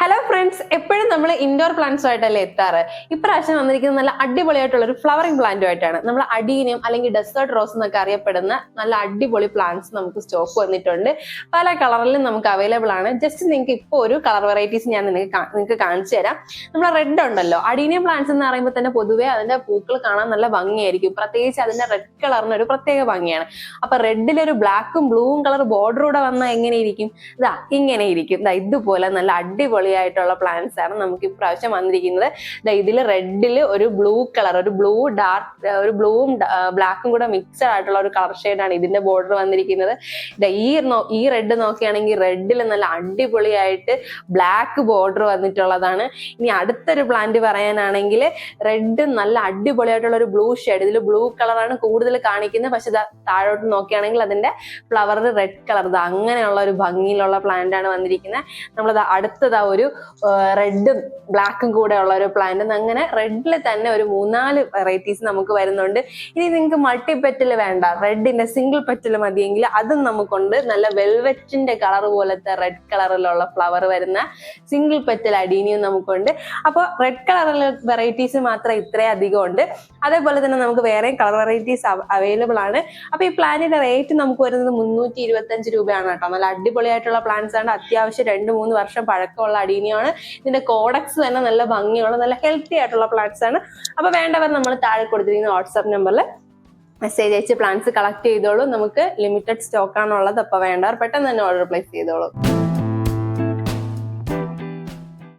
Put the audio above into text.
Hello friends, എപ്പോഴും നമ്മൾ indoor പ്ലാന്റ്സുമായിട്ടല്ലേ എത്താറ്. ഇപ്രാവശ്യം വന്നിരിക്കുന്നത് നല്ല അടിപൊളിയായിട്ടുള്ള ഒരു ഫ്ലവറിംഗ് പ്ലാന്റുമായിട്ടാണ്. നമ്മൾ അഡീനിയം അല്ലെങ്കിൽ ഡെസേർട്ട് റോസ് എന്നൊക്കെ അറിയപ്പെടുന്ന നല്ല അടിപൊളി പ്ലാന്റ്സ് നമുക്ക് സ്റ്റോക്ക് വന്നിട്ടുണ്ട്. പല കളറിലും നമുക്ക് അവൈലബിൾ ആണ്. ജസ്റ്റ് നിങ്ങൾക്ക് ഇപ്പോൾ ഒരു കളർ വെറൈറ്റീസ് ഞാൻ നിങ്ങൾക്ക് കാണിച്ചു തരാം. നമ്മളെ റെഡ് ഉണ്ടല്ലോ, അഡീനിയം പ്ലാന്റ്സ് എന്ന് പറയുമ്പോൾ തന്നെ പൊതുവെ അതിന്റെ പൂക്കൾ കാണാൻ നല്ല ഭംഗിയായിരിക്കും. പ്രത്യേകിച്ച് അതിന്റെ റെഡ് കളറിന് ഒരു പ്രത്യേക ഭംഗിയാണ്. അപ്പൊ റെഡിലൊരു ബ്ലാക്കും ബ്ലൂവും കളർ ബോർഡറൂടെ വന്നാൽ എങ്ങനെയിരിക്കും? ഇങ്ങനെ ഇരിക്കും. ഇതുപോലെ നല്ല അടിപൊളിയായിട്ടുള്ള പ്ലാന്റ്സ് ആണ് നമുക്ക് ഇപ്രാവശ്യം വന്നിരിക്കുന്നത്. ഇതിൽ റെഡില് ഒരു ബ്ലൂ കളർ, ഒരു ബ്ലൂവും ബ്ലാക്കും കൂടെ മിക്സഡ് ആയിട്ടുള്ള ഒരു കളർ ഷെയ്ഡാണ് ഇതിന്റെ ബോർഡർ വന്നിരിക്കുന്നത്. ഈ റെഡ് നോക്കുകയാണെങ്കിൽ റെഡിൽ നല്ല അടിപൊളിയായിട്ട് ബ്ലാക്ക് ബോർഡർ വന്നിട്ടുള്ളതാണ്. ഇനി അടുത്തൊരു പ്ലാന്റ് പറയാനാണെങ്കിൽ റെഡ് നല്ല അടിപൊളിയായിട്ടുള്ള ഒരു ബ്ലൂ ഷെയ്ഡ്, ഇതിൽ ബ്ലൂ കളറാണ് കൂടുതൽ കാണിക്കുന്നത്. പക്ഷെ താഴോട്ട് നോക്കുകയാണെങ്കിൽ അതിന്റെ ഫ്ലവർ റെഡ് കളർ, അങ്ങനെയുള്ള ഒരു ഭംഗിയിലുള്ള പ്ലാന്റ് ആണ് വന്നിരിക്കുന്നത്. നമ്മളത് അടുത്തതാ ഒരു റെഡും ബ്ലാക്കും കൂടെ ഉള്ള ഒരു പ്ലാന്റ്. അങ്ങനെ റെഡിൽ തന്നെ ഒരു 3-4 വെറൈറ്റീസ് നമുക്ക് വരുന്നുണ്ട്. ഇനി നിങ്ങൾക്ക് മൾട്ടി പെറ്റൽ വേണ്ട, റെഡിന്റെ സിംഗിൾ പെറ്റൽ മതിയെങ്കിൽ അതും നമുക്കുണ്ട്. നല്ല വെൽവെറ്റിന്റെ കളർ പോലത്തെ റെഡ് കളറിലുള്ള ഫ്ലവർ വരുന്ന സിംഗിൾ പെറ്റൽ അഡീനിയം നമുക്കുണ്ട്. അപ്പോൾ റെഡ് കളറിലെ വെറൈറ്റീസ് മാത്രം ഇത്രയും അധികം ഉണ്ട്. അതേപോലെ തന്നെ നമുക്ക് വേറെയും കളർ വെറൈറ്റീസ് അവൈലബിൾ ആണ്. അപ്പൊ ഈ പ്ലാന്റിന്റെ റേറ്റ് നമുക്ക് വരുന്നത് 325 രൂപയാണ് കേട്ടോ. നല്ല അടിപൊളിയായിട്ടുള്ള പ്ലാന്റ്സ് ആണ്. അത്യാവശ്യം 2-3 വർഷം പഴക്കമുള്ള അഡീനിയമാണ്. ഇതിന്റെ കോഡക്സ് തന്നെ നല്ല ഭംഗിയുള്ള നല്ല ഹെൽത്തി ആയിട്ടുള്ള പ്ലാന്റ്സ് ആണ്. അപ്പൊ വേണ്ടവർ നമ്മൾ താഴെ കൊടുത്തിരിക്കുന്ന വാട്സ്ആപ്പ് നമ്പറിൽ മെസ്സേജ് അയച്ച് പ്ലാന്റ്സ് കളക്ട് ചെയ്തോളൂ. നമുക്ക് ലിമിറ്റഡ് സ്റ്റോക്ക് ആണുള്ളത്. അപ്പൊ വേണ്ടവർ പെട്ടെന്ന് തന്നെ ഓർഡർ പ്ലേസ് ചെയ്തോളൂ.